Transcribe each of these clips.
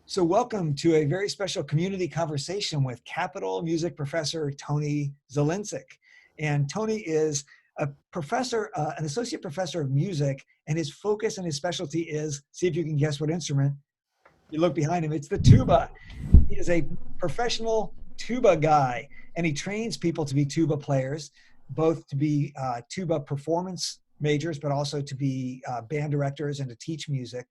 So welcome to a very special community conversation with Capital Music Professor Tony Zilincik. And Tony is a professor, an associate professor of music, and his focus and his specialty is, see if you can guess what instrument. You look behind him, it's the tuba. He is a professional tuba guy, and he trains people to be tuba players, both to be tuba performance majors, but also to be band directors and to teach music.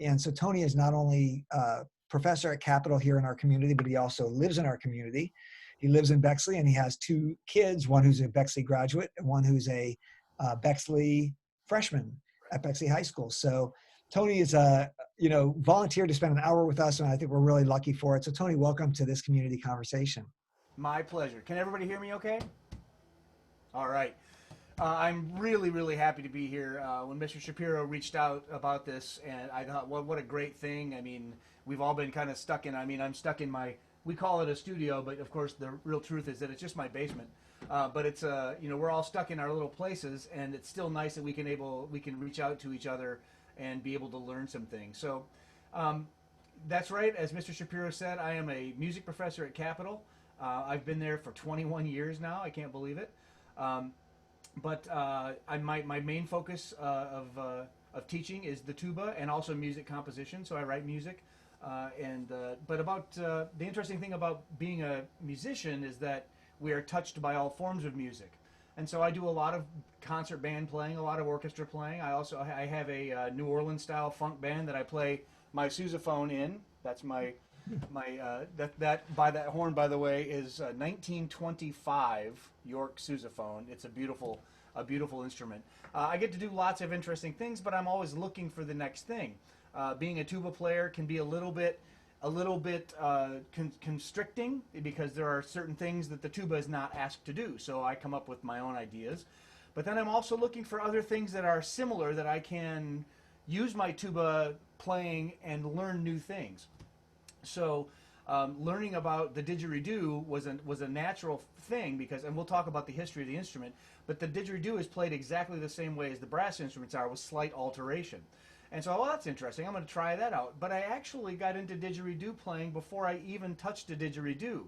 And so Tony is not only a professor at Capital here in our community, but he also lives in our community. He lives in Bexley, and he has two kids, one who's a Bexley graduate and one who's a Bexley freshman at Bexley High School. So Tony is volunteered to spend an hour with us, and I think we're really lucky for it. So Tony, welcome to this community conversation. My pleasure. Can everybody hear me okay? All right. I'm really happy to be here. When Mr. Shapiro reached out about this, and I thought, what a great thing. I mean, we've all been kind of stuck in, I'm stuck in we call it a studio, but of course the real truth is that it's just my basement. But it's, we're all stuck in our little places, and it's still nice that we can reach out to each other and be able to learn some things. So that's right. As Mr. Shapiro said, I am a music professor at Capital. I've been there for 21 years now. I can't believe it. But my main focus of teaching is the tuba and also music composition. So I write music, but about the interesting thing about being a musician is that we are touched by all forms of music, and so I do a lot of concert band playing, a lot of orchestra playing. I have a New Orleans style funk band that I play my sousaphone in. That's that by that horn, by the way, is 1925 York sousaphone. It's a beautiful instrument. I get to do lots of interesting things, but I'm always looking for the next thing. Being a tuba player can be a little bit constricting because there are certain things that the tuba is not asked to do. So I come up with my own ideas, but then I'm also looking for other things that are similar that I can use my tuba playing and learn new things. So learning about the didgeridoo was a natural thing because, and we'll talk about the history of the instrument, but the didgeridoo is played exactly the same way as the brass instruments are, with slight alteration. And so, that's interesting. I'm going to try that out. But I actually got into didgeridoo playing before I even touched a didgeridoo,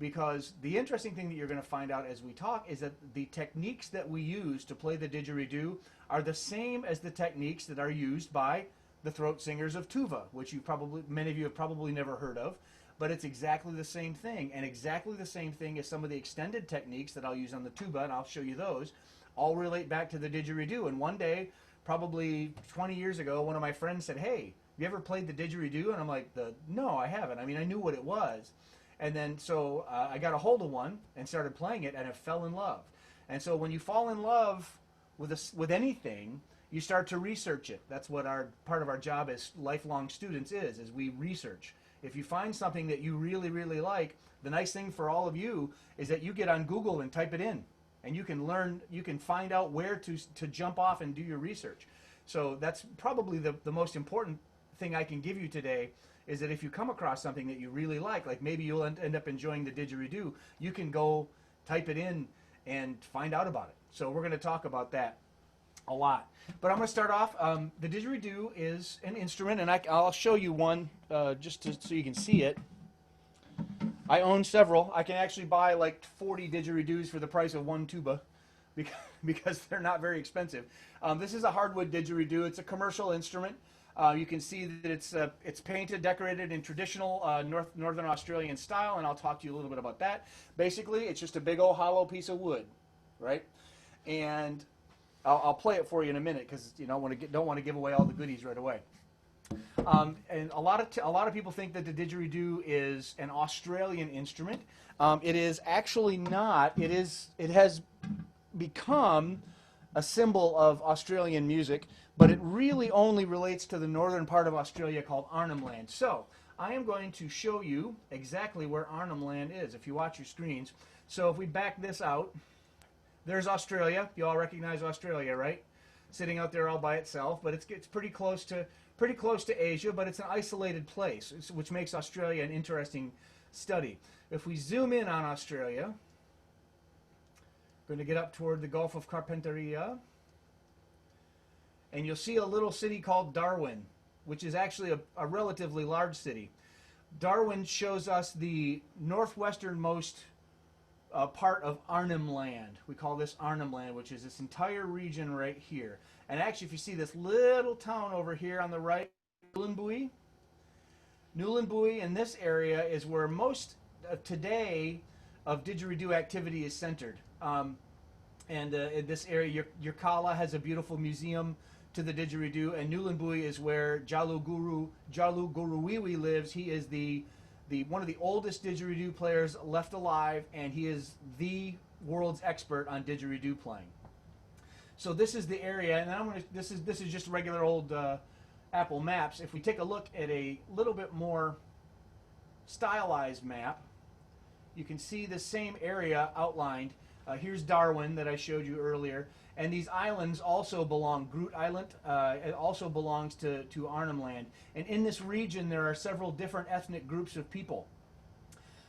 because the interesting thing that you're going to find out as we talk is that the techniques that we use to play the didgeridoo are the same as the techniques that are used by the throat singers of tuba, which many of you have probably never heard of, but it's exactly the same thing, and exactly the same thing as some of the extended techniques that I'll use on the tuba, and I'll show you those, all relate back to the didgeridoo. And one day, probably 20 years ago, one of my friends said, "Hey, you ever played the didgeridoo?" And I'm like, "No, I haven't. I mean, I knew what it was." And then so I got a hold of one and started playing it, and I fell in love. And so when you fall in love with anything, you start to research it. That's what part of our job as lifelong students is we research. If you find something that you really like, the nice thing for all of you is that you get on Google and type it in, and you can find out where to jump off and do your research. So that's probably the most important thing I can give you today, is that if you come across something that you really like maybe you'll end up enjoying the didgeridoo, you can go type it in and find out about it. So we're going to talk about that a lot. But I'm going to start off. The didgeridoo is an instrument, and I'll show you one so you can see it. I own several. I can actually buy like 40 didgeridoos for the price of one tuba because they're not very expensive. This is a hardwood didgeridoo. It's a commercial instrument. You can see that it's painted, decorated in traditional Northern Australian style, and I'll talk to you a little bit about that. Basically, it's just a big old hollow piece of wood, right? And I'll play it for you in a minute because don't want to give away all the goodies right away. And a lot of people think that the didgeridoo is an Australian instrument. It is actually not. It has become a symbol of Australian music, but it really only relates to the northern part of Australia called Arnhem Land. So I am going to show you exactly where Arnhem Land is if you watch your screens. So if we back this out, there's Australia. You all recognize Australia, right? Sitting out there all by itself, but it's pretty close to Asia, but it's an isolated place, which makes Australia an interesting study. If we zoom in on Australia, going to get up toward the Gulf of Carpentaria, and you'll see a little city called Darwin. which is actually a relatively large city. Darwin shows us the northwesternmost part of Arnhem Land. We call this Arnhem Land, which is this entire region right here. And actually, if you see this little town over here on the right, Nulandbui in this area is where most today of didgeridoo activity is centered. In this area, Yirkala has a beautiful museum to the didgeridoo, and Nulandbui is where Jalu Guruwiwi lives. He is one of the oldest didgeridoo players left alive, and he is the world's expert on didgeridoo playing. So this is the area, and this is just regular old Apple Maps. If we take a look at a little bit more stylized map, you can see the same area outlined. Here's Darwin that I showed you earlier, and these islands also belong. Groot Island it also belongs to Arnhem Land, and in this region there are several different ethnic groups of people.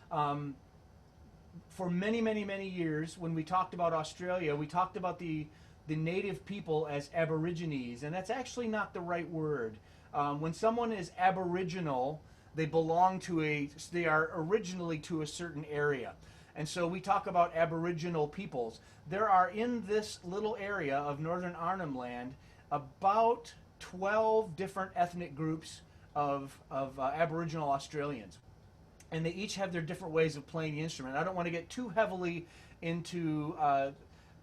For many years, when we talked about Australia, we talked about the native people as Aborigines, and that's actually not the right word. When someone is Aboriginal, they are originally to a certain area. And so we talk about Aboriginal peoples. There are in this little area of northern Arnhem Land about 12 different ethnic groups of Aboriginal Australians. And they each have their different ways of playing the instrument. I don't want to get too heavily into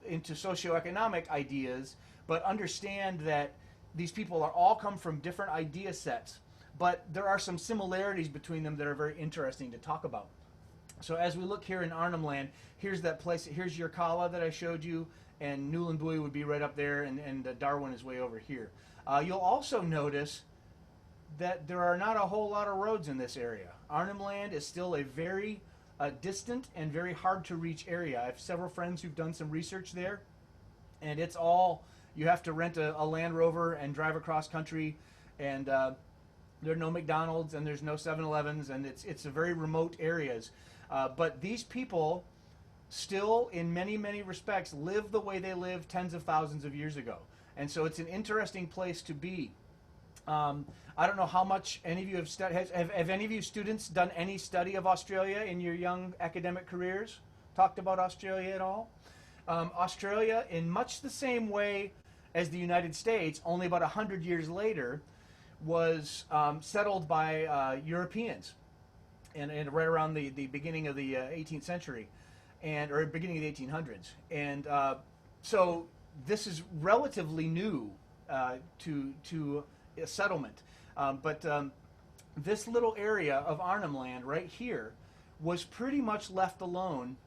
socioeconomic ideas, but understand that these people all come from different idea sets. But there are some similarities between them that are very interesting to talk about. So as we look here in Arnhem Land, here's that place. Here's Yirkala that I showed you, and Nulandbui would be right up there, and Darwin is way over here. You'll also notice that there are not a whole lot of roads in this area. Arnhem Land is still a very distant and very hard to reach area. I have several friends who've done some research there, and it's all, you have to rent a Land Rover and drive across country, and there are no McDonald's and there's no 7-Elevens, and it's a very remote areas. But these people still, in many respects, live the way they lived tens of thousands of years ago. And so it's an interesting place to be. I don't know how much any of you have studied. Have any of you students done any study of Australia in your young academic careers? Talked about Australia at all? Australia, in much the same way as the United States, only about 100 years later, was settled by Europeans. And right around the beginning of the 18th century, or beginning of the 1800s. And so this is relatively new to a settlement. But this little area of Arnhem Land right here was pretty much left alone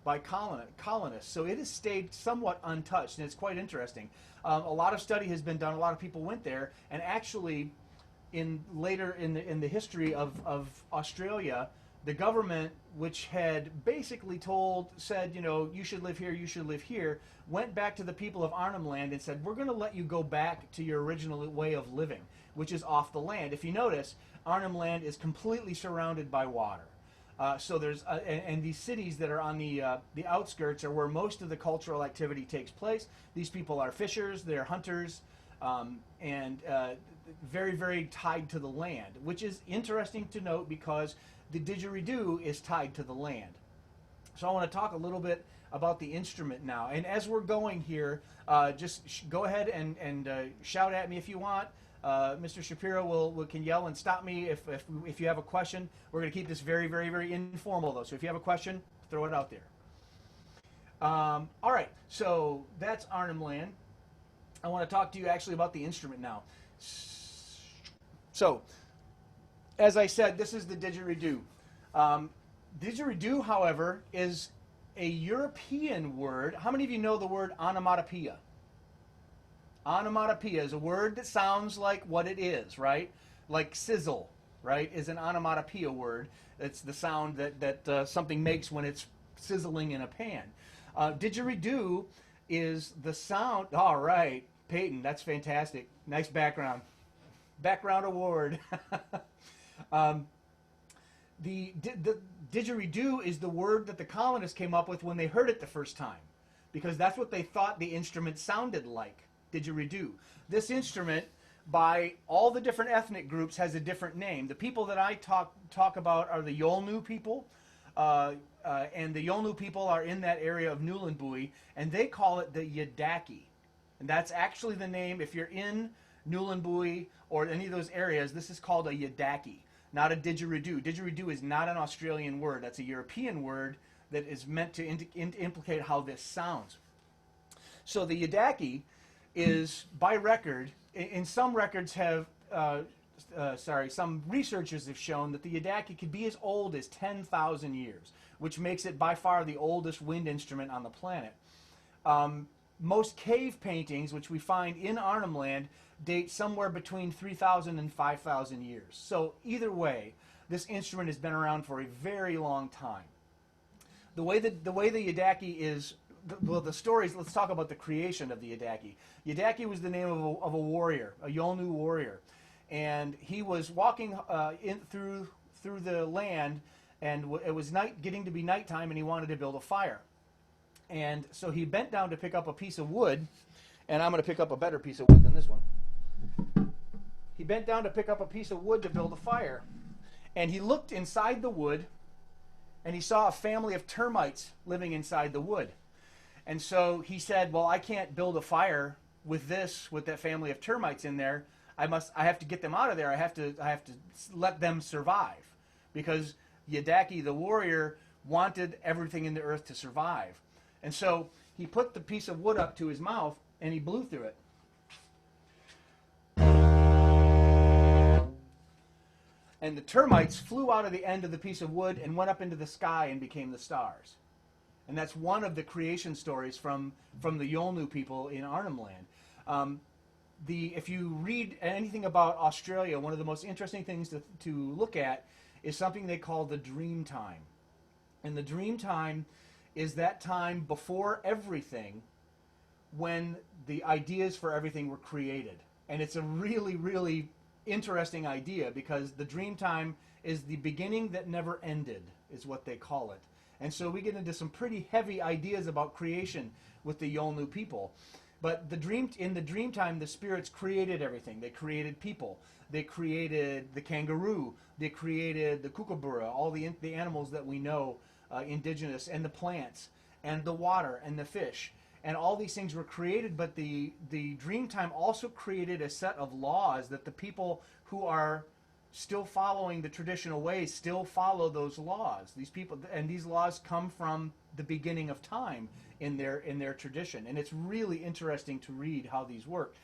by colonists. So it has stayed somewhat untouched, and it's quite interesting. A lot of study has been done. A lot of people went there, and actually later in the history of Australia, the government, which had basically said, you know, you should live here, went back to the people of Arnhem Land and said, we're going to let you go back to your original way of living, which is off the land. If you notice, Arnhem Land is completely surrounded by water. So there's and these cities that are on the outskirts are where most of the cultural activity takes place. These people are fishers, they're hunters, and very tied to the land, which is interesting to note because the didgeridoo is tied to the land. So I want to talk a little bit about the instrument now. And as we're going here, just go ahead and shout at me if you want. Mr. Shapiro can yell and stop me if you have a question. We're going to keep this very informal though. So if you have a question, throw it out there. All right, so that's Arnhem Land. I want to talk to you actually about the instrument now. So, as I said, this is the didgeridoo. Didgeridoo, however, is a European word. How many of you know the word onomatopoeia? Onomatopoeia is a word that sounds like what it is, right? Like sizzle, right, is an onomatopoeia word. It's the sound that something makes when it's sizzling in a pan. Didgeridoo is the sound. All right, Peyton, that's fantastic. Nice background. Background award. The didgeridoo is the word that the colonists came up with when they heard it the first time, because that's what they thought the instrument sounded like, didgeridoo. This instrument by all the different ethnic groups has a different name. The people that I talk about are the Yolnu people, and the Yolnu people are in that area of Nulandbui, and they call it the Yidaki. And that's actually the name. If you're in Nulandbui or any of those areas, this is called a Yidaki, not a Didgeridoo. Didgeridoo is not an Australian word. That's a European word that is meant to implicate how this sounds. So the Yidaki is, by record, in some records have, some researchers have shown that the Yidaki could be as old as 10,000 years, which makes it by far the oldest wind instrument on the planet. Most cave paintings, which we find in Arnhem Land, date somewhere between 3,000 and 5,000 years. So either way, this instrument has been around for a very long time. The way the Yidaki is, well, the stories, let's talk about the creation of the Yidaki. Yidaki was the name of a warrior, a Yolnu warrior. And he was walking through the land, and it was getting to be nighttime, and he wanted to build a fire. And so he bent down to pick up a piece of wood, and I'm going to pick up a better piece of wood than this one. He bent down to pick up a piece of wood to build a fire, and he looked inside the wood, and he saw a family of termites living inside the wood. And so he said, well, I can't build a fire with that family of termites in there. I have to get them out of there. I have to let them survive, because Yidaki, the warrior, wanted everything in the earth to survive. And so he put the piece of wood up to his mouth, and he blew through it. And the termites flew out of the end of the piece of wood and went up into the sky and became the stars. And that's one of the creation stories from the Yolnu people in Arnhem Land. If you read anything about Australia, one of the most interesting things to look at is something they call the dream time. And the dream time is that time before everything, when the ideas for everything were created. And it's a really, really interesting idea, because the dream time is the beginning that never ended, is what they call it. And so we get into some pretty heavy ideas about creation with the Yolnu people. But in the dream time, the spirits created everything. They created people. They created the kangaroo. They created the kookaburra, all the animals that we know, indigenous, and the plants, and the water, and the fish. And all these things were created, but the dream time also created a set of laws that the people who are still following the traditional ways still follow those laws. These people, and these laws come from the beginning of time in their tradition, and it's really interesting to read how these work.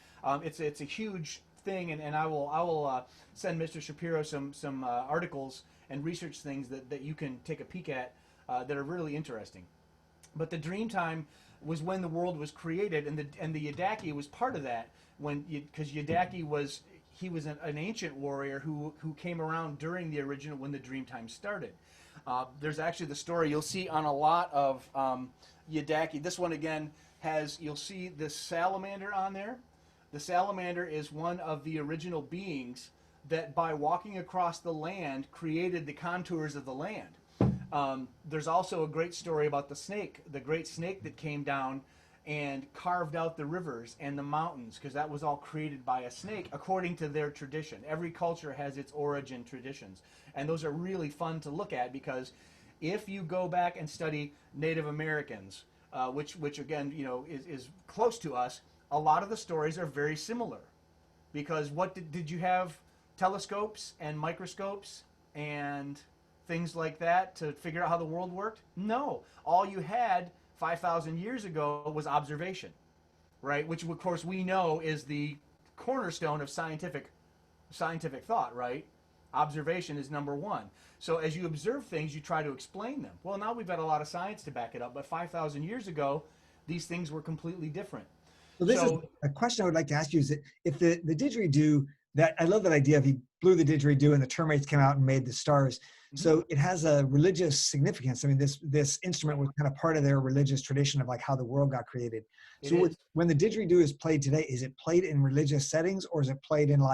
It's a huge thing, and I will send Mr. Shapiro some articles and research things that you can take a peek at that are really interesting. But the dream time was when the world was created, and the Yidaki was part of that, because Yidaki was an ancient warrior who came around during the original, when the dream time started. There's actually the story you'll see on a lot of Yidaki. This one again you'll see this salamander on there. The salamander is one of the original beings that, by walking across the land, created the contours of the land. There's also a great story about the great snake that came down and carved out the rivers and the mountains, because that was all created by a snake according to their tradition. Every culture has its origin traditions, and those are really fun to look at, because if you go back and study Native Americans, which again, is close to us, a lot of the stories are very similar, because what did you have? Telescopes and microscopes and things like that to figure out how the world worked? No. All you had 5,000 years ago was observation, right? Which, of course, we know is the cornerstone of scientific thought, right? Observation is number one. So as you observe things, you try to explain them. Well, now we've got a lot of science to back it up, but 5,000 years ago, these things were completely different. So this is a question I would like to ask you, is that if the didgeridoo, I love that idea of he blew the didgeridoo and the termites came out and made the stars. So it has a religious significance. I mean, this instrument was kind of part of their religious tradition of like how the world got created. So when the didgeridoo is played today, is it played in religious settings, or is it played in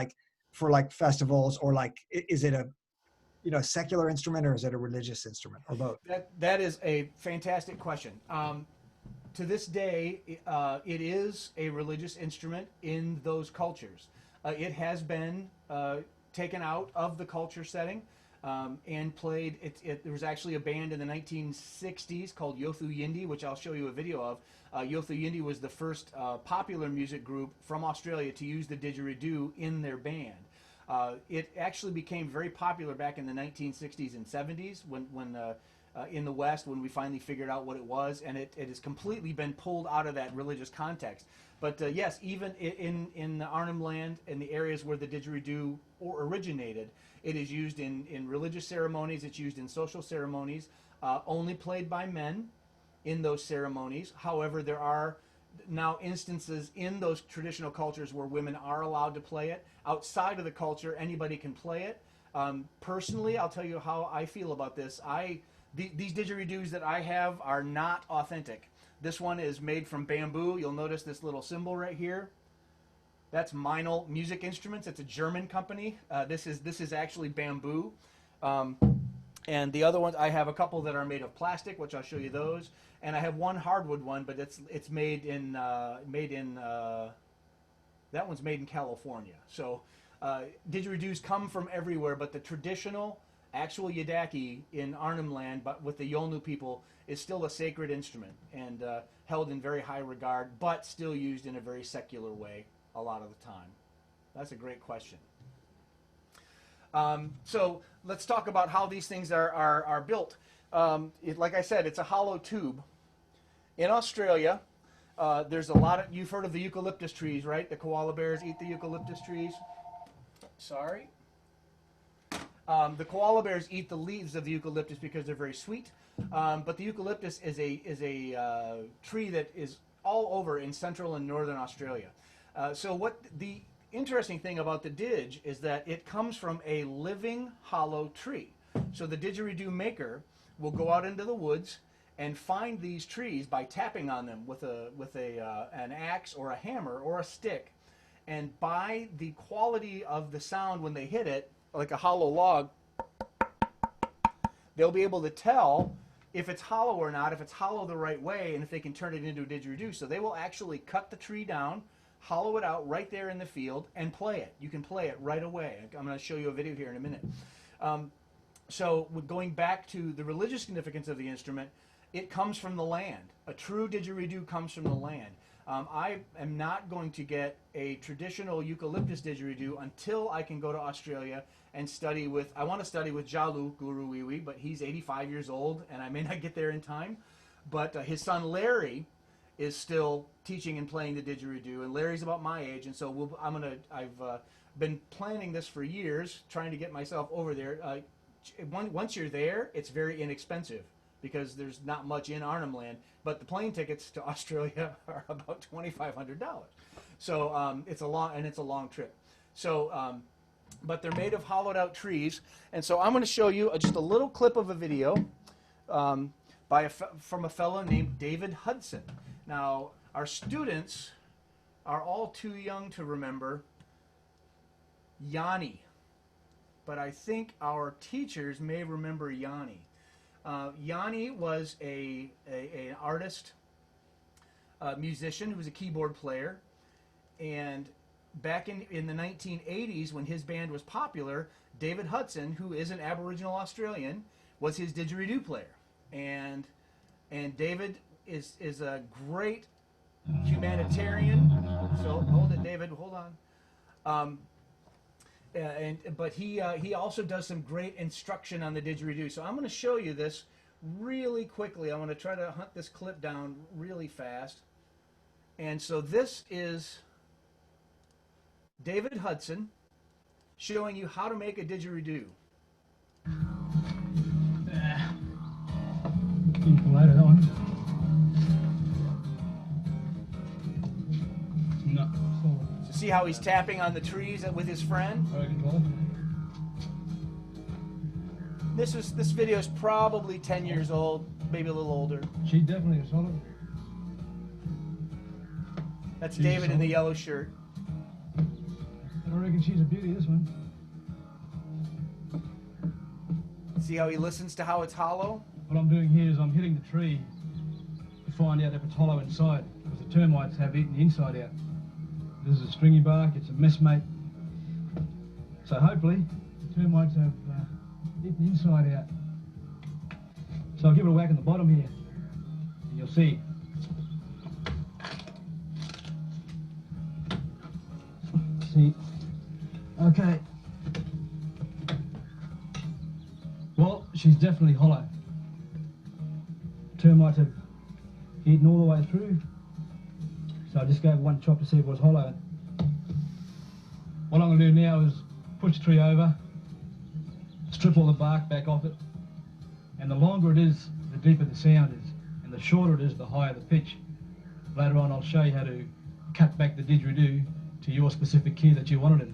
for festivals, or is it a secular instrument, or is it a religious instrument, or both? That is a fantastic question. To this day, it is a religious instrument in those cultures. It has been taken out of the culture setting and played. There was actually a band in the 1960s called Yothu Yindi, which I'll show you a video of. Yothu Yindi was the first popular music group from Australia to use the didgeridoo in their band. It actually became very popular back in the 1960s and 70s when in the West, when we finally figured out what it was, and it has completely been pulled out of that religious context. But yes, even in the Arnhem Land, in the areas where the didgeridoo originated, it is used in religious ceremonies, it's used in social ceremonies, only played by men in those ceremonies. However, there are now instances in those traditional cultures where women are allowed to play it. Outside of the culture, anybody can play it. Personally, I'll tell you how I feel about this. These didgeridoos that I have are not authentic. This one is made from bamboo. You'll notice this little symbol right here. That's Meinl Music Instruments. It's a German company. This is actually bamboo. And the other ones, I have a couple that are made of plastic, which I'll show you those. And I have one hardwood one, but it's made in that one's made in California. So didgeridoos come from everywhere, but the traditional actual yidaki in Arnhem Land, but with the Yolnu people, is still a sacred instrument and held in very high regard, but still used in a very secular way a lot of the time. That's a great question. So let's talk about how these things are built. Like I said, it's a hollow tube. In Australia, there's a lot of, you've heard of the eucalyptus trees, right? The koala bears eat the eucalyptus trees. Sorry. The koala bears eat the leaves of the eucalyptus because they're very sweet. But the eucalyptus is a tree that is all over in central and northern Australia. So what the interesting thing about the didge is that it comes from a living hollow tree. So the didgeridoo maker will go out into the woods and find these trees by tapping on them with an axe or a hammer or a stick. And by the quality of the sound when they hit it, like a hollow log, they'll be able to tell if it's hollow or not, if it's hollow the right way, and if they can turn it into a didgeridoo. So they will actually cut the tree down, hollow it out right there in the field, and play it. You can play it right away. I'm going to show you a video here in a minute. So going back to the religious significance of the instrument, it comes from the land. A true didgeridoo comes from the land. I am not going to get a traditional eucalyptus didgeridoo until I can go to Australia and study with, I want to study with Jalu Guru Wiwi, but he's 85 years old and I may not get there in time. But his son Larry is still teaching and playing the didgeridoo, and Larry's about my age, and so I've been planning this for years, trying to get myself over there. Once you're there, it's very inexpensive because there's not much in Arnhem Land, but the plane tickets to Australia are about $2,500. So it's a long trip. So, but they're made of hollowed out trees, and so I'm going to show you just a little clip of a video from a fellow named David Hudson. Now, our students are all too young to remember Yanni, but I think our teachers may remember Yanni. Yanni was an artist, musician who was a keyboard player, and back in the 1980s when his band was popular, David Hudson, who is an Aboriginal Australian, was his didgeridoo player. And David is a great humanitarian. So hold it, David. Hold on. But he also does some great instruction on the didgeridoo. So I'm going to show you this really quickly. I'm going to try to hunt this clip down really fast. And so this is David Hudson showing you how to make a didgeridoo. You can light that one. No. So see how he's tapping on the trees with his friend? This video is probably 10 years old, maybe a little older. She definitely is solid. That's David in the yellow shirt. I reckon she's a beauty, this one. See how he listens to how it's hollow? What I'm doing here is I'm hitting the tree to find out if it's hollow inside, because the termites have eaten the inside out. This is a stringy bark, it's a messmate, So hopefully the termites have eaten the inside out. So I'll give it a whack on the bottom here, and you'll see. See? Okay. Well, she's definitely hollow. Termites have eaten all the way through. So I just gave one chop to see if it was hollow. What I'm going to do now is push the tree over, strip all the bark back off it, and the longer it is, the deeper the sound is, and the shorter it is, the higher the pitch. Later on I'll show you how to cut back the didgeridoo to your specific key that you want it in.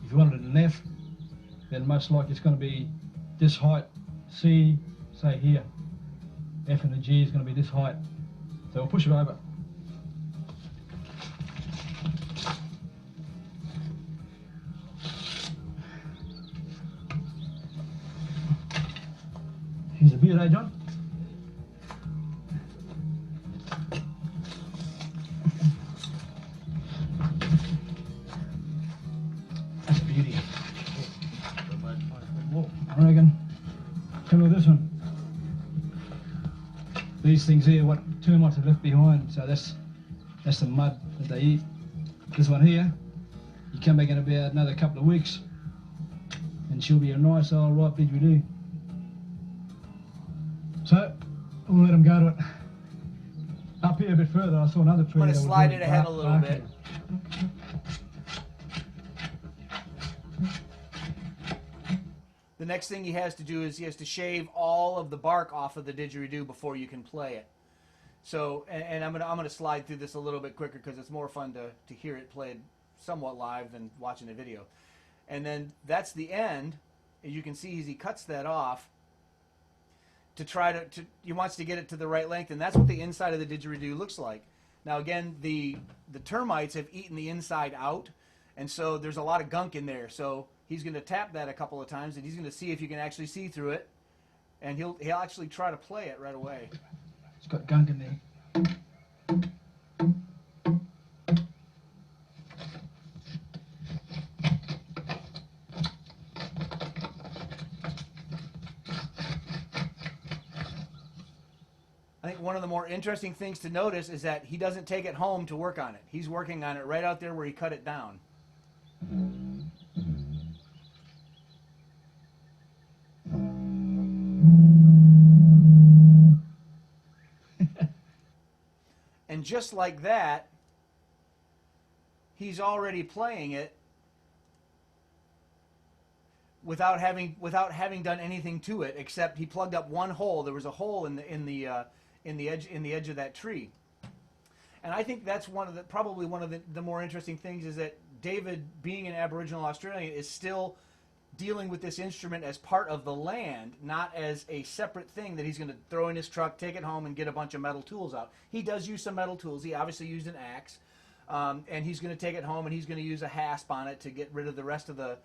If you want it in an F, then most likely it's going to be this height. C, say here. F and the G is going to be this height. So we'll push it over. Here's a beer, eh, John? That's a beauty. I reckon. Come with this one. These things here, what termites have left behind, so that's the mud that they eat. This one here, you come back in about another couple of weeks, and she'll be a nice old ripe didgeridoo. So, we'll let them go to it. Up here a bit further, I saw another tree. I'm going to slide it ahead a little bit. The next thing he has to do is he has to shave all of the bark off of the didgeridoo before you can play it. So, and I'm gonna slide through this a little bit quicker because it's more fun to hear it played somewhat live than watching a video. And then that's the end. As you can see, as he cuts that off to try to he wants to get it to the right length, and that's what the inside of the didgeridoo looks like. Now again, the termites have eaten the inside out, and so there's a lot of gunk in there. So he's going to tap that a couple of times, and he's going to see if you can actually see through it, and he'll actually try to play it right away. It's got gunk in there. I think one of the more interesting things to notice is that he doesn't take it home to work on it. He's working on it right out there where he cut it down. And just like that, he's already playing it without having done anything to it, except he plugged up one hole. There was a hole in the edge of that tree. And I think that's probably one of the more interesting things is that David, being an Aboriginal Australian, is still dealing with this instrument as part of the land, not as a separate thing that he's going to throw in his truck, take it home, and get a bunch of metal tools out. He does use some metal tools. He obviously used an axe, and he's going to take it home and he's going to use a hasp on it to get rid of the rest of the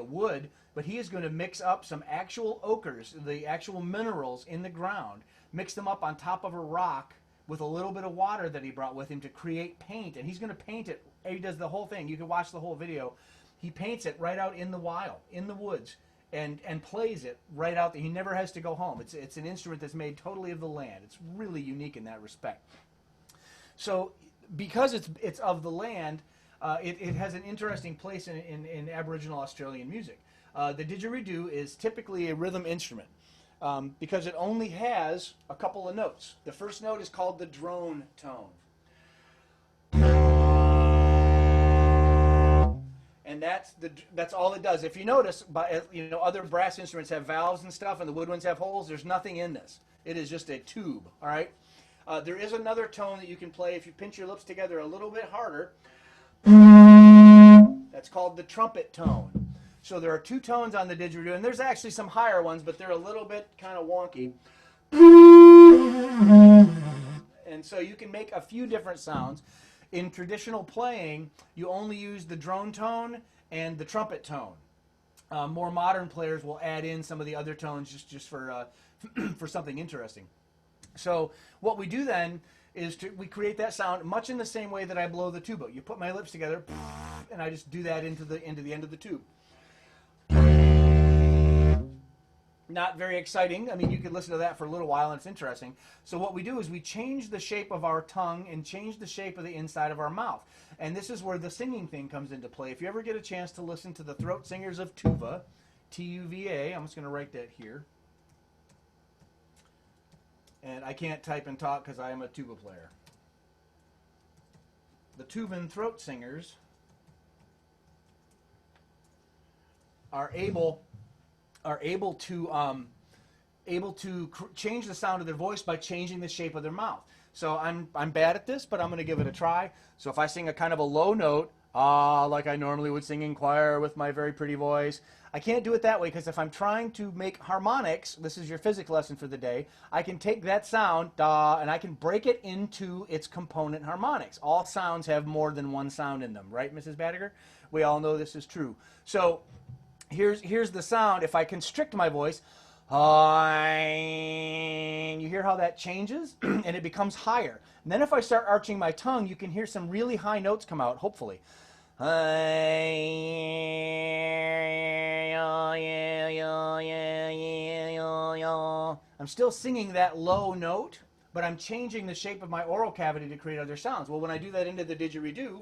wood. But he is going to mix up some actual ochres, the actual minerals in the ground, mix them up on top of a rock with a little bit of water that he brought with him to create paint, and he's going to paint it. He does the whole thing. You can watch the whole video. He paints it right out in the wild, in the woods, and plays it right out there. He never has to go home. It's an instrument that's made totally of the land. It's really unique in that respect. So because it's of the land, it has an interesting place in Aboriginal Australian music. The didgeridoo is typically a rhythm instrument because it only has a couple of notes. The first note is called the drone tone. And that's all it does. If you notice, other brass instruments have valves and stuff, and the wood ones have holes. There's nothing in this. It is just a tube. All right. There is another tone that you can play if you pinch your lips together a little bit harder. That's called the trumpet tone. So there are two tones on the didgeridoo, and there's actually some higher ones, but they're a little bit kind of wonky. And so you can make a few different sounds. In traditional playing, you only use the drone tone and the trumpet tone. More modern players will add in some of the other tones just for for something interesting. So what we do then is we create that sound much in the same way that I blow the tuba. You put my lips together, and I just do that into the end of the tube. Not very exciting. I mean, you could listen to that for a little while, and it's interesting. So what we do is we change the shape of our tongue and change the shape of the inside of our mouth. And this is where the singing thing comes into play. If you ever get a chance to listen to the throat singers of tuba, T-U-V-A, I'm just going to write that here. And I can't type and talk because I am a tuba player. The tuban throat singers are able to change the sound of their voice by changing the shape of their mouth. So I'm bad at this, but I'm going to give it a try. So if I sing a kind of a low note, like I normally would sing in choir with my very pretty voice, I can't do it that way, because if I'm trying to make harmonics, this is your physics lesson for the day, I can take that sound, da, and I can break it into its component harmonics. All sounds have more than one sound in them, right, Mrs. Badiger? We all know this is true. So here's the sound. If I constrict my voice, you hear how that changes? And it becomes higher. And then if I start arching my tongue, you can hear some really high notes come out, hopefully. I'm still singing that low note, but I'm changing the shape of my oral cavity to create other sounds. Well, when I do that into the didgeridoo,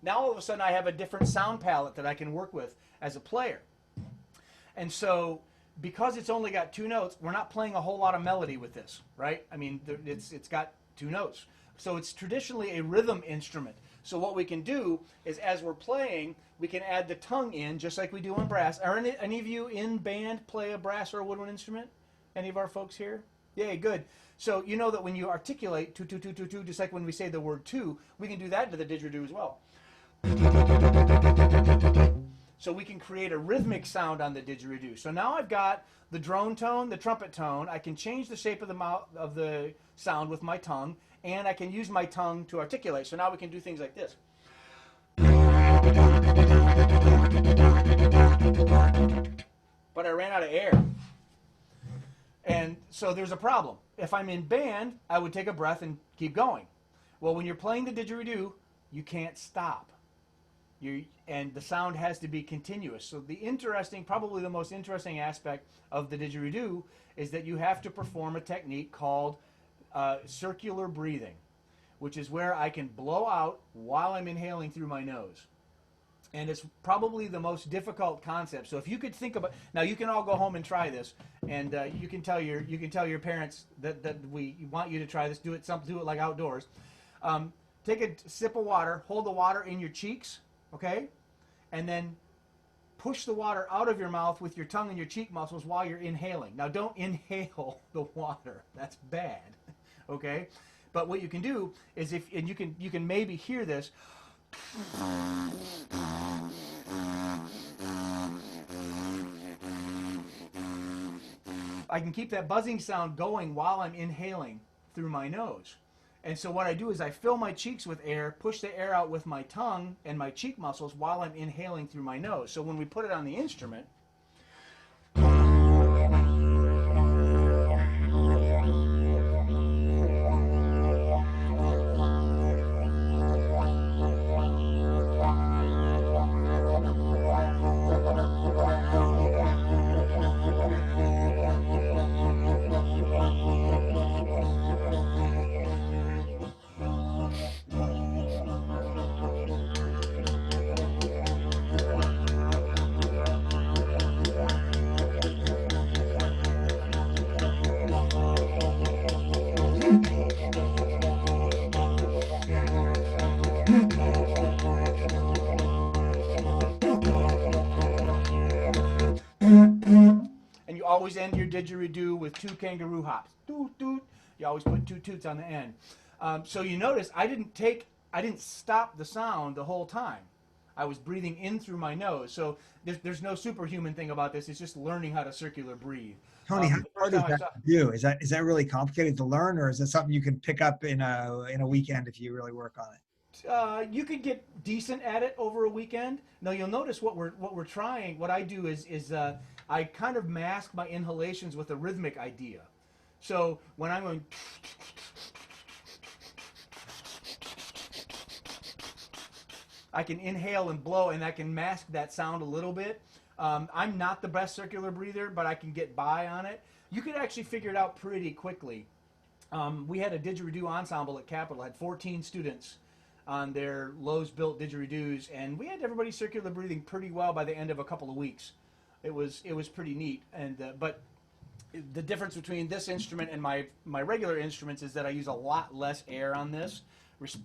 now all of a sudden I have a different sound palette that I can work with as a player. And so because it's only got two notes, we're not playing a whole lot of melody with this, right? I mean, it's got two notes. So it's traditionally a rhythm instrument. So what we can do is, as we're playing, we can add the tongue in, just like we do on brass. Are any of you in band play a brass or a woodwind instrument? Any of our folks here? Yay, good. So you know that when you articulate two, two, two, two, two, just like when we say the word two, we can do that into the didgeridoo as well. So we can create a rhythmic sound on the didgeridoo. So now I've got the drone tone, the trumpet tone. I can change the shape of the mouth of the sound with my tongue, and I can use my tongue to articulate. So now we can do things like this. But I ran out of air. And so there's a problem. If I'm in band, I would take a breath and keep going. Well, when you're playing the didgeridoo, you can't stop. And the sound has to be continuous. So probably the most interesting aspect of the didgeridoo is that you have to perform a technique called circular breathing, which is where I can blow out while I'm inhaling through my nose. And it's probably the most difficult concept. So if you could think about, now you can all go home and try this, and you can tell your parents that we want you to try this. Do it like outdoors. Take a sip of water, hold the water in your cheeks, okay? And then push the water out of your mouth with your tongue and your cheek muscles while you're inhaling. Now don't inhale the water. That's bad, okay? But what you can do is and you can maybe hear this. I can keep that buzzing sound going while I'm inhaling through my nose. And so what I do is I fill my cheeks with air, push the air out with my tongue and my cheek muscles while I'm inhaling through my nose. So when we put it on the instrument, and you always end your didgeridoo with 2 kangaroo hops. Toot, toot. You always put 2 toots on the end. So you notice I didn't stop the sound the whole time. I was breathing in through my nose. So there's no superhuman thing about this. It's just learning how to circular breathe. Tony, how hard is that to do? Is that really complicated to learn, or is it something you can pick up in a weekend if you really work on it? You could get decent at it over a weekend. Now you'll notice what we're trying. What I do is I kind of mask my inhalations with a rhythmic idea. So when I'm going, I can inhale and blow, and I can mask that sound a little bit. I'm not the best circular breather, but I can get by on it. You could actually figure it out pretty quickly. We had a didgeridoo ensemble at Capitol, had 14 students on their Lowe's-built didgeridoos, and we had everybody circular breathing pretty well by the end of a couple of weeks. It was pretty neat, but the difference between this instrument and my regular instruments is that I use a lot less air on this.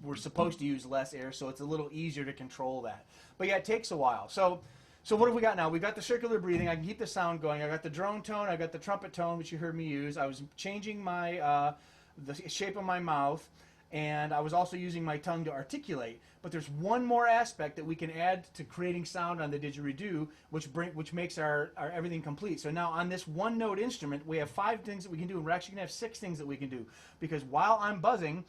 We're supposed to use less air, so it's a little easier to control that. But yeah, it takes a while. So what have we got now? We've got the circular breathing. I can keep the sound going. I got the drone tone. I got the trumpet tone, which you heard me use. I was changing my the shape of my mouth, and I was also using my tongue to articulate. But there's one more aspect that we can add to creating sound on the didgeridoo, which makes our everything complete. So now on this one note instrument, we have 5 things that we can do, and we're actually going to have 6 things that we can do, because while I'm buzzing,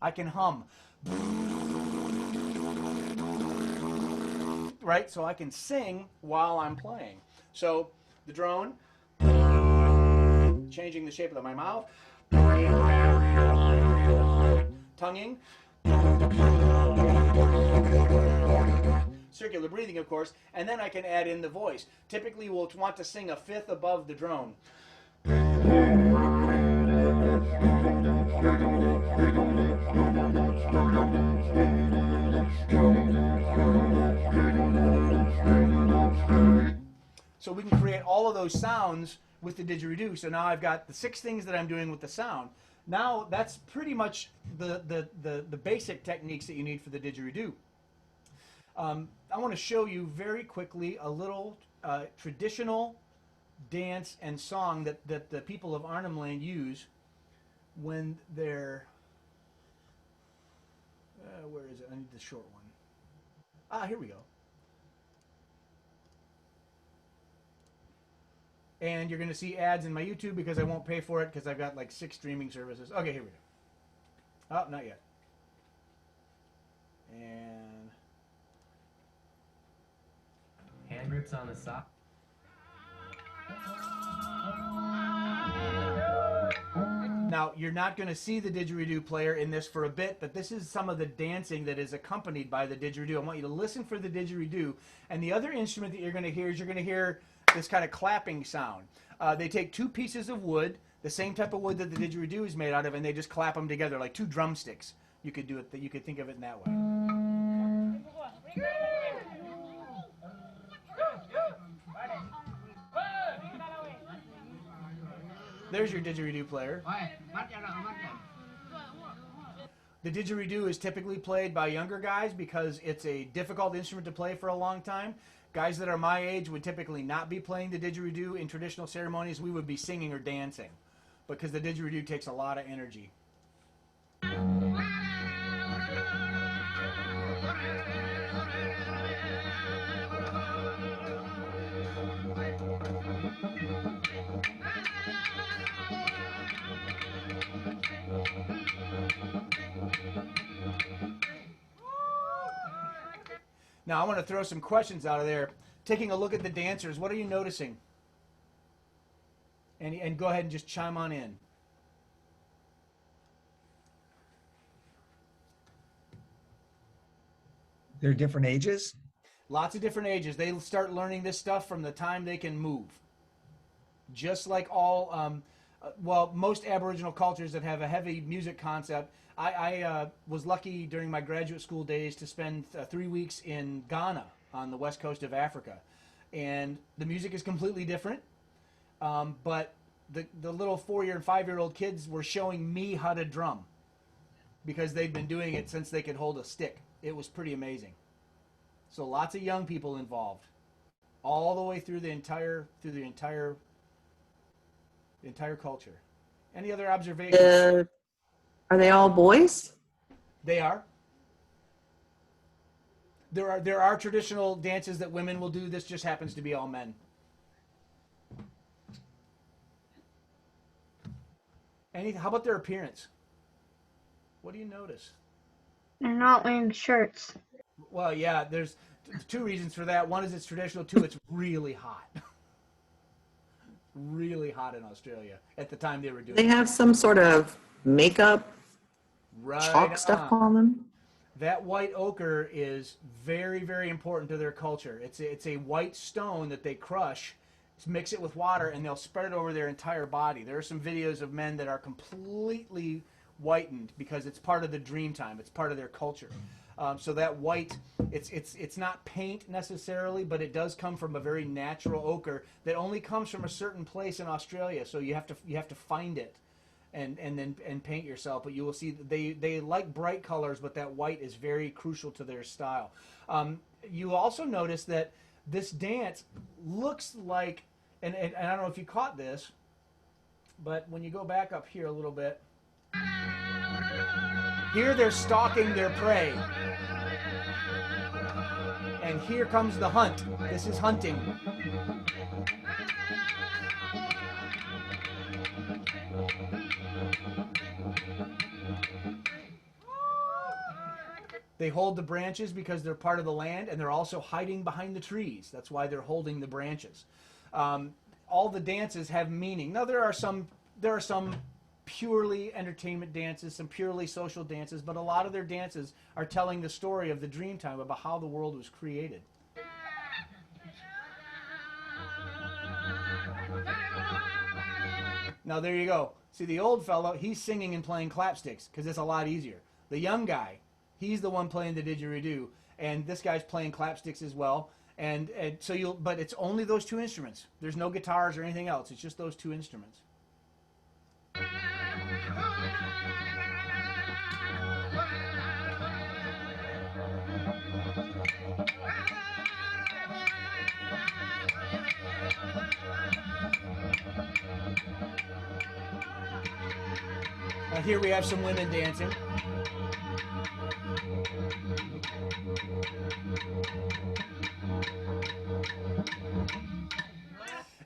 I can hum. Right? So I can sing while I'm playing. So the drone, changing the shape of my mouth, tonguing, circular breathing, of course, and then I can add in the voice. Typically, we'll want to sing a fifth above the drone. So we can create all of those sounds with the didgeridoo. So now I've got the 6 things that I'm doing with the sound. Now that's pretty much the basic techniques that you need for the didgeridoo. I want to show you very quickly a little traditional dance and song that the people of Arnhem Land use when they're where is it? I need the short one. Ah, here we go. And you're going to see ads in my YouTube because I won't pay for it because I've got like 6 streaming services. Okay, here we go. Oh, not yet. And hand grips on the sock. Now, you're not going to see the didgeridoo player in this for a bit, but this is some of the dancing that is accompanied by the didgeridoo. I want you to listen for the didgeridoo. And the other instrument that you're going to hear is you're going to hear this kind of clapping sound. They take 2 pieces of wood, the same type of wood that the didgeridoo is made out of, and they just clap them together like 2 drumsticks. You could do it. You could think of it in that way. There's your didgeridoo player. The didgeridoo is typically played by younger guys because it's a difficult instrument to play for a long time. Guys that are my age would typically not be playing the didgeridoo in traditional ceremonies. We would be singing or dancing because the didgeridoo takes a lot of energy. Now I want to throw some questions out of there. Taking a look at the dancers, what are you noticing? And go ahead and just chime on in. They're different ages? Lots of different ages. They start learning this stuff from the time they can move. Just like all, well, most Aboriginal cultures that have a heavy music concept. I was lucky during my graduate school days to spend 3 weeks in Ghana on the west coast of Africa. And the music is completely different. But the little 4-year and 5-year-old kids were showing me how to drum because they'd been doing it since they could hold a stick. It was pretty amazing. So lots of young people involved, all the way through the entire culture. Any other observations? Are they all boys? They are. There are traditional dances that women will do. This just happens to be all men. How about their appearance? What do you notice? They're not wearing shirts. Well, yeah, two reasons for that. One is it's traditional. Two, it's really hot. Really hot in Australia at the time they were doing They it. have some sort of makeup, Right chalk stuff on. on them. That white ochre is very, very important to their culture. It's a white stone that they crush, mix it with water, and they'll spread it over their entire body. There are some videos of men that are completely whitened because it's part of the dream time. It's part of their culture. So that white, it's not paint necessarily, but it does come from a very natural ochre that only comes from a certain place in Australia. So you have to find it. And then paint yourself, but you will see they like bright colors, but that white is very crucial to their style. You also notice that this dance looks like, and I don't know if you caught this, but when you go back up here a little bit, here they're stalking their prey, and here comes the hunt. This is hunting. They hold the branches because they're part of the land, and they're also hiding behind the trees. That's why they're holding the branches. All the dances have meaning. Now there are some purely entertainment dances, some purely social dances, but a lot of their dances are telling the story of the dream time, about how the world was created. Now there you go. See, the old fellow, he's singing and playing clapsticks because it's a lot easier. The young guy, he's the one playing the didgeridoo, and this guy's playing clapsticks as well. And so but it's only those two instruments. There's no guitars or anything else. It's just those two instruments. Now here we have some women dancing.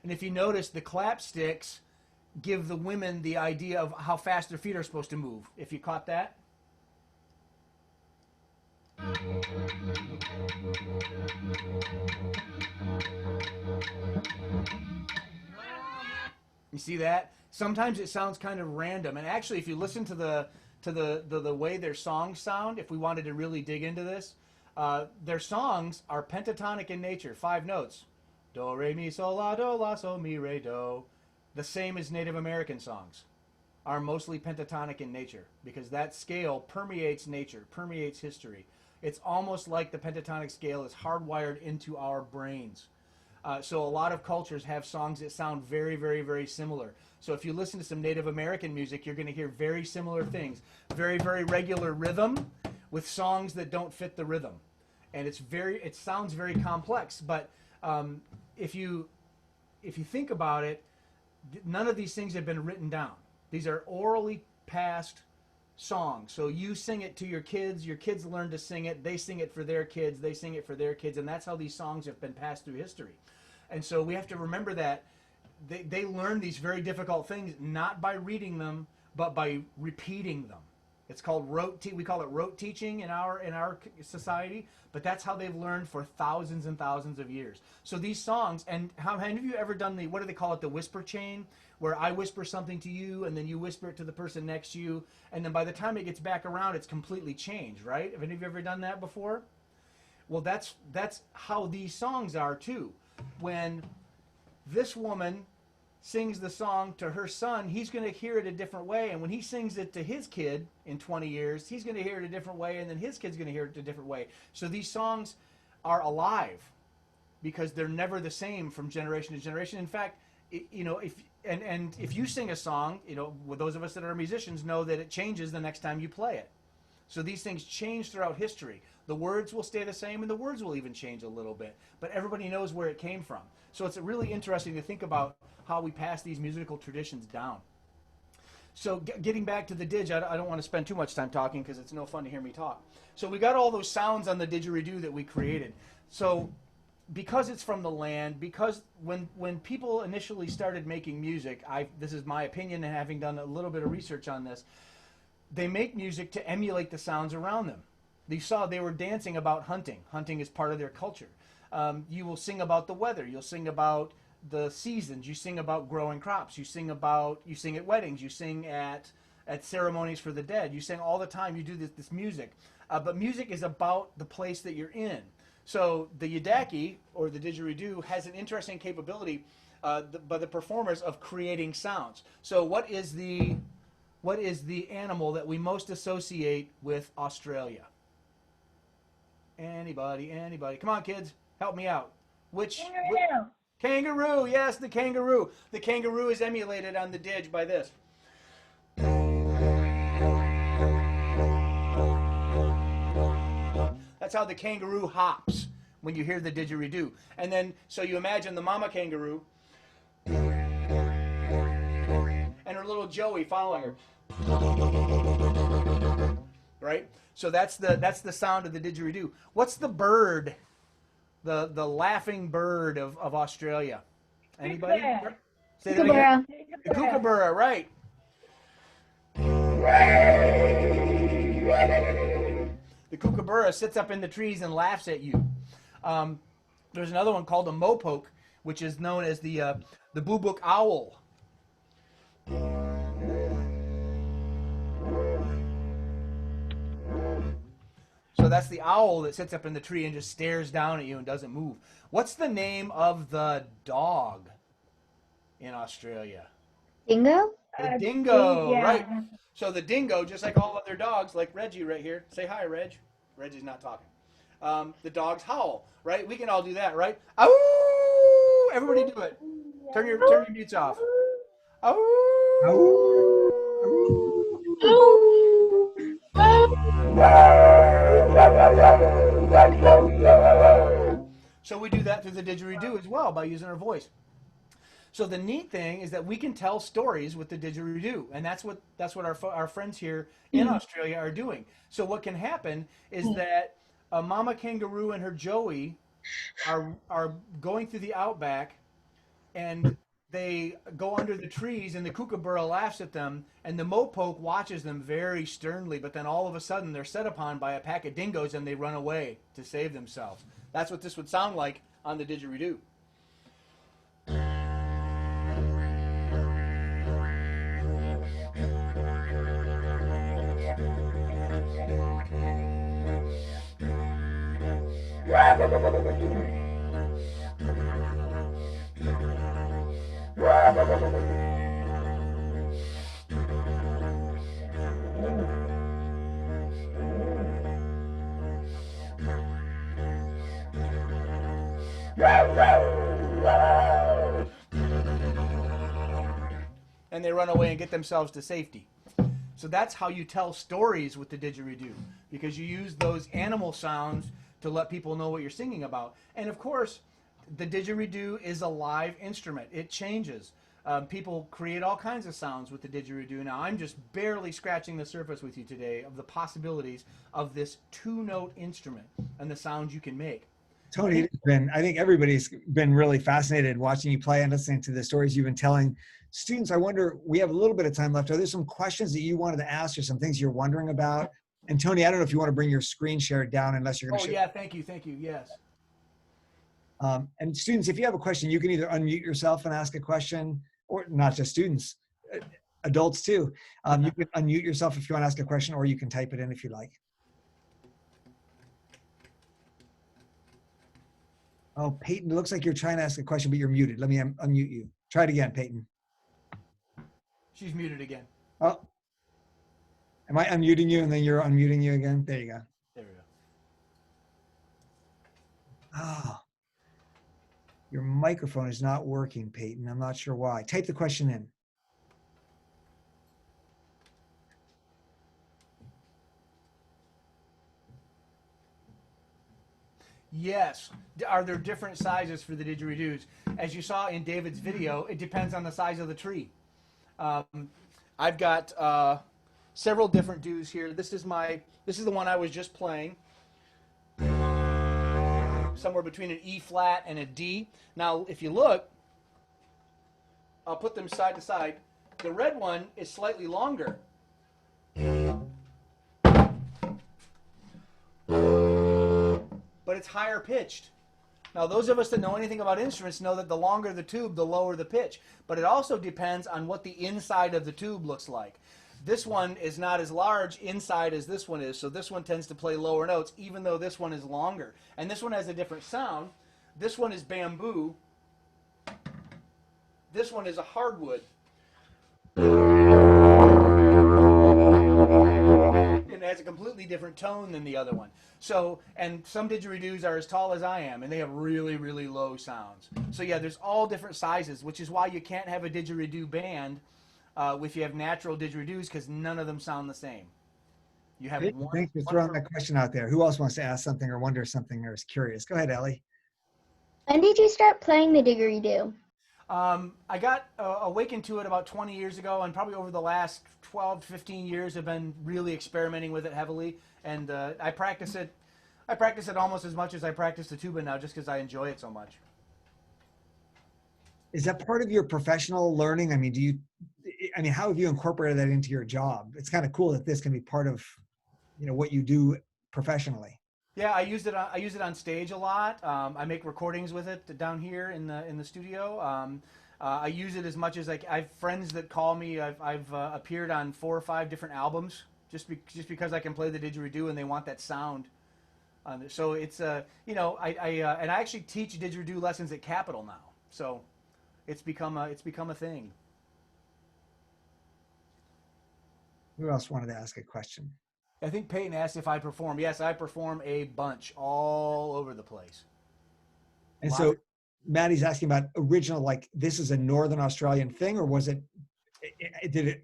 And if you notice, the clapsticks give the women the idea of how fast their feet are supposed to move. If you caught that? You see that? Sometimes it sounds kind of random, and actually, if you listen to the way their songs sound, if we wanted to really dig into this, their songs are pentatonic in nature, 5 notes. Do, re, mi, sol, la, so, mi, re, do. The same as Native American songs are mostly pentatonic in nature because that scale permeates nature, permeates history. It's almost like the pentatonic scale is hardwired into our brains. So a lot of cultures have songs that sound very, very, very similar. So if you listen to some Native American music, you're going to hear very similar things. Very, very regular rhythm with songs that don't fit the rhythm. And it sounds very complex, but if you think about it, none of these things have been written down. These are orally passed songs. So you sing it to your kids learn to sing it, they sing it for their kids, they sing it for their kids, and that's how these songs have been passed through history. And so we have to remember that they learn these very difficult things not by reading them, but by repeating them. It's called we call it rote teaching in our society, but that's how they've learned for thousands and thousands of years. So these songs, and how many of you ever done what do they call it, the whisper chain, where I whisper something to you and then you whisper it to the person next to you, and then by the time it gets back around, it's completely changed, right? Have any of you ever done that before? Well, that's how these songs are too. When this woman sings the song to her son, he's going to hear it a different way. And when he sings it to his kid in 20 years, he's going to hear it a different way, and then his kid's going to hear it a different way. So these songs are alive because they're never the same from generation to generation. In fact, if you sing a song, those of us that are musicians know that it changes the next time you play it. So these things change throughout history. The words will stay the same, and the words will even change a little bit. But everybody knows where it came from. So it's really interesting to think about how we pass these musical traditions down. So getting back to the didge, I don't want to spend too much time talking because it's no fun to hear me talk. So we got all those sounds on the didgeridoo that we created. So because it's from the land, because when people initially started making music, this is my opinion and having done a little bit of research on this, they make music to emulate the sounds around them. You saw they were dancing about hunting. Hunting is part of their culture. You will sing about the weather. You'll sing about the seasons. You sing about growing crops. You sing at weddings. You sing at ceremonies for the dead. You sing all the time. You do this music. But music is about the place that you're in. So the Yidaki, or the didgeridoo, has an interesting capability by the performers of creating sounds. So what is the animal that we most associate with Australia? Anybody? Come on, kids, help me out. Kangaroo. Kangaroo, yes, the kangaroo. The kangaroo is emulated on the didge by this. That's how the kangaroo hops when you hear the didgeridoo. And then, so you imagine the mama kangaroo and her little Joey following her. Right? So that's the sound of the didgeridoo. What's the bird? The laughing bird of Australia. Anybody? Say that again. The kookaburra, right. The kookaburra sits up in the trees and laughs at you. There's another one called a mopoke, which is known as the boobook owl. So that's the owl that sits up in the tree and just stares down at you and doesn't move. What's the name of the dog in Australia? Dingo? The dingo, yeah. right. So the dingo, just like all other dogs, like Reggie right here. Say hi, Reg. Reggie's not talking. The dogs howl, right? We can all do that, right? Ow! Everybody do it. Turn your mutes off. Ow! So we do that through the didgeridoo as well by using our voice. So the neat thing is that we can tell stories with the didgeridoo, and that's what our friends here in Australia are doing. So what can happen is that a mama kangaroo and her joey are going through the outback, and they go under the trees, and the kookaburra laughs at them, and the mopoke watches them very sternly, but then all of a sudden they're set upon by a pack of dingoes and they run away to save themselves. That's what this would sound like on the didgeridoo. And they run away and get themselves to safety. So that's how you tell stories with the didgeridoo, because you use those animal sounds to let people know what you're singing about. And of course, the didgeridoo is a live instrument. It changes. People create all kinds of sounds with the didgeridoo. Now, I'm just barely scratching the surface with you today of the possibilities of this two-note instrument and the sounds you can make. Tony, I think everybody's been really fascinated watching you play and listening to the stories you've been telling. Students, I wonder, we have a little bit of time left. Are there some questions that you wanted to ask or some things you're wondering about? And Tony, I don't know if you want to bring your screen share down unless you're going to Oh, yeah, thank you, yes. And students, if you have a question, you can either unmute yourself and ask a question, or not just students, adults too. You can unmute yourself if you want to ask a question, or you can type it in if you like. Oh, Peyton, it looks like you're trying to ask a question, but you're muted. Let me unmute you. Try it again, Peyton. She's muted again. Oh, am I unmuting you and then you're unmuting you again? There you go. There we go. Oh, your microphone is not working, Peyton. I'm not sure why. Type the question in. Yes. Are there different sizes for the didgeridoos? As you saw in David's video, it depends on the size of the tree. I've got several different doos here. This is the one I was just playing. Somewhere between an E flat and a D. Now, if you look, I'll put them side to side. The red one is slightly longer. but it's higher pitched. Now, those of us that know anything about instruments know that the longer the tube, the lower the pitch. But it also depends on what the inside of the tube looks like. This one is not as large inside as this one is, so this one tends to play lower notes, even though this one is longer. And this one has a different sound. This one is bamboo. This one is a hardwood. And it has a completely different tone than the other one. So, and some didgeridoos are as tall as I am, and they have really, really low sounds. So yeah, there's all different sizes, which is why you can't have a didgeridoo band if you have natural didgeridoos, because none of them sound the same. You have one. Thanks for throwing that question out there. Who else wants to ask something or wonder something or is curious? Go ahead, Ellie. When did you start playing the didgeridoo? I got awakened to it about 20 years ago, and probably over the last 12 to 15 years have been really experimenting with it heavily. And I practice it almost as much as I practice the tuba now, just because I enjoy it so much. Is that part of your professional learning? I mean, how have you incorporated that into your job? It's kind of cool that this can be part of, what you do professionally. Yeah, I use it on stage a lot. I make recordings with it down here in the studio. I use it as much as I have friends that call me. I've appeared on 4 or 5 different albums just because I can play the didgeridoo and they want that sound. So it's and I actually teach didgeridoo lessons at Capitol now. So it's become a thing. Who else wanted to ask a question? I think Peyton asked if I perform. Yes, I perform a bunch all over the place. And so Maddie's asking about original, like this is a Northern Australian thing, or did it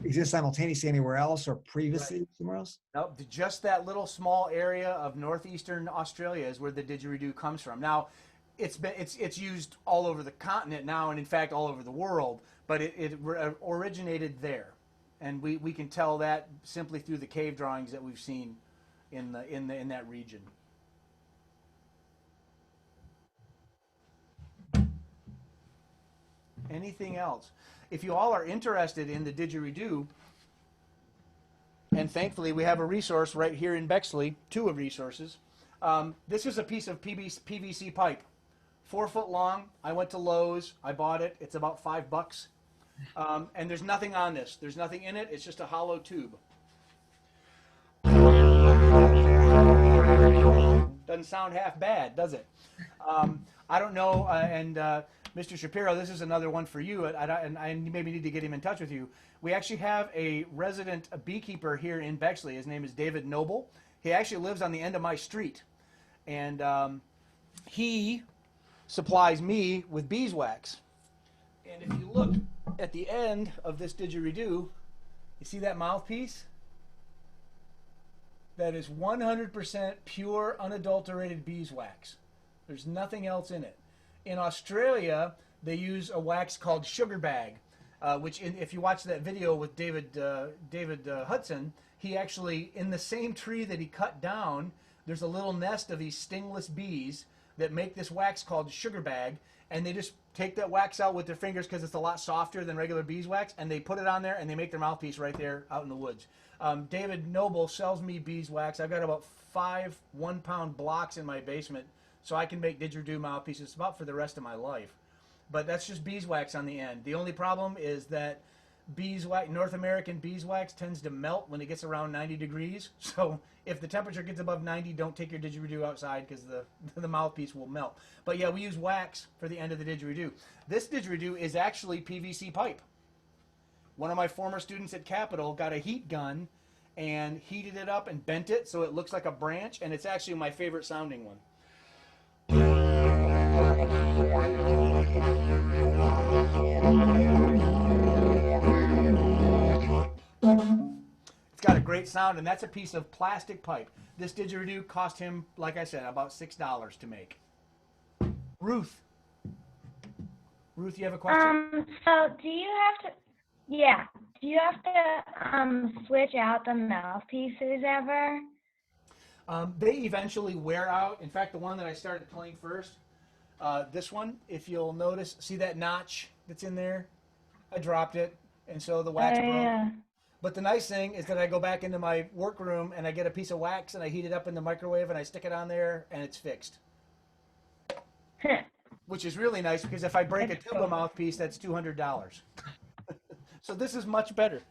exist simultaneously anywhere else or previously somewhere else? No, just that little small area of northeastern Australia is where the didgeridoo comes from. Now, it's used all over the continent now, and in fact all over the world, but it originated there. And we can tell that simply through the cave drawings that we've seen in that region. Anything else? If you all are interested in the didgeridoo, and thankfully we have a resource right here in Bexley, 2 resources. This is a piece of PVC pipe, 4 foot long. I went to Lowe's, I bought it. It's about $5. And there's nothing on this. There's nothing in it. It's just a hollow tube. Doesn't sound half bad, does it? I don't know. Mr. Shapiro, this is another one for you. And I maybe need to get him in touch with you. We actually have a resident beekeeper here in Bexley. His name is David Noble. He actually lives on the end of my street. And he supplies me with beeswax. And if you look at the end of this didgeridoo, you see that mouthpiece? That is 100% pure, unadulterated beeswax. There's nothing else in it. In Australia, they use a wax called sugar bag, which if you watch that video with David Hudson, he actually, in the same tree that he cut down, there's a little nest of these stingless bees that make this wax called sugar bag, and they just take that wax out with their fingers because it's a lot softer than regular beeswax, and they put it on there and they make their mouthpiece right there out in the woods. David Noble sells me beeswax. I've got about 5 1-pound blocks in my basement, so I can make didgeridoo mouthpieces about for the rest of my life. But that's just beeswax on the end. The only problem is that North American beeswax tends to melt when it gets around 90 degrees. So if the temperature gets above 90, don't take your didgeridoo outside because the mouthpiece will melt. But yeah, we use wax for the end of the didgeridoo. This didgeridoo is actually PVC pipe. One of my former students at Capitol got a heat gun and heated it up and bent it so it looks like a branch, and it's actually my favorite sounding one. It's got a great sound, and that's a piece of plastic pipe. This didgeridoo cost him, like I said, about $6 to make. Ruth, you have a question? So do you have to switch out the mouthpieces ever? They eventually wear out. In fact, the one that I started playing first, this one, if you'll notice, see that notch that's in there? I dropped it, and so the wax broke. Yeah. But the nice thing is that I go back into my workroom and I get a piece of wax and I heat it up in the microwave and I stick it on there and it's fixed. Which is really nice because if I break a tuba mouthpiece, that's $200. So this is much better.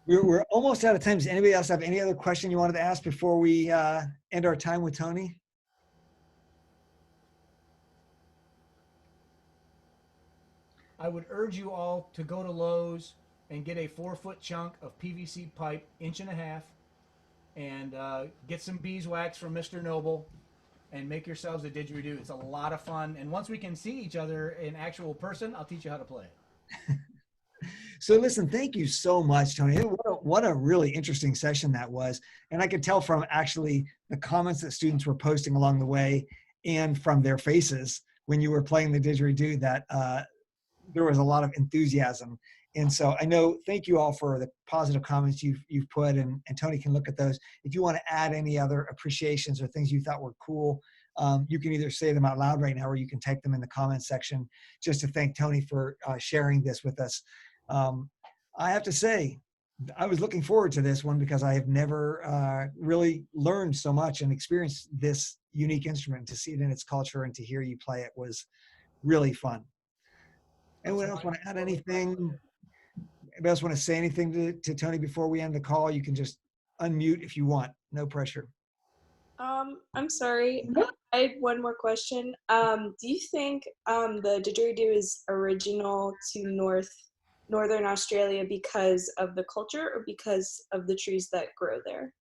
We're almost out of time. Does anybody else have any other question you wanted to ask before we end our time with Tony? I would urge you all to go to Lowe's and get a 4-foot chunk of PVC pipe, 1.5 inches, and get some beeswax from Mr. Noble and make yourselves a didgeridoo. It's a lot of fun. And once we can see each other in actual person, I'll teach you how to play it. So listen, thank you so much, Tony. What a really interesting session that was. And I could tell from actually the comments that students were posting along the way and from their faces when you were playing the didgeridoo that there was a lot of enthusiasm. And so I know, thank you all for the positive comments you've put, and Tony can look at those. If you want to add any other appreciations or things you thought were cool, you can either say them out loud right now or you can type them in the comments section just to thank Tony for sharing this with us. I have to say, I was looking forward to this one because I have never really learned so much and experienced this unique instrument. To see it in its culture and to hear you play it was really fun. Anyone else want to add anything? Anybody else want to say anything to Tony before we end the call? You can just unmute if you want. No pressure. I'm sorry. I had one more question. Do you think the didgeridoo is original to Northern Australia because of the culture or because of the trees that grow there?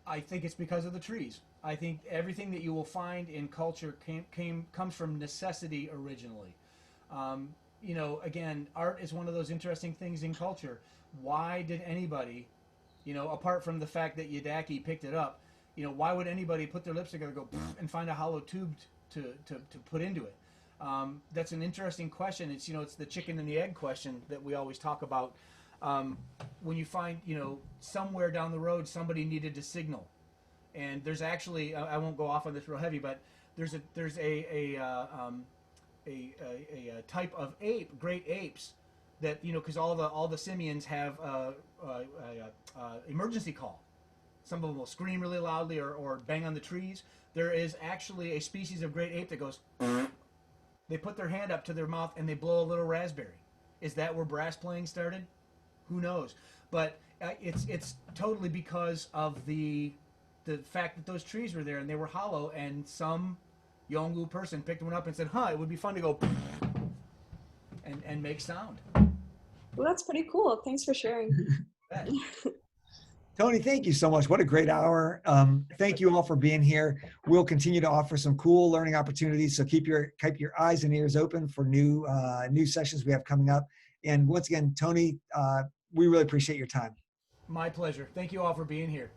I think it's because of the trees. I think everything that you will find in culture comes from necessity originally. You know, again, art is one of those interesting things in culture. Why did anybody, you know, apart from the fact that Yadaki picked it up, you know, why would anybody put their lips together, go and find a hollow tube to put into it? That's an interesting question. It's, you know, it's the chicken and the egg question that we always talk about. When you find, you know, somewhere down the road somebody needed to signal, and there's actually, I won't go off on this real heavy, but there's a type of ape, great apes, that, you know, because all the simians have emergency call. Some of them will scream really loudly or bang on the trees. There is actually a species of great ape that goes. They put their hand up to their mouth and they blow a little raspberry. Is that where brass playing started? Who knows? But it's totally because of the fact that those trees were there and they were hollow, and some Yolngu person picked one up and said, "Huh, it would be fun to go and make sound." Well, that's pretty cool. Thanks for sharing. Tony, thank you so much. What a great hour. Thank you all for being here. We'll continue to offer some cool learning opportunities, so keep your eyes and ears open for new sessions we have coming up. And once again, Tony, we really appreciate your time. My pleasure. Thank you all for being here.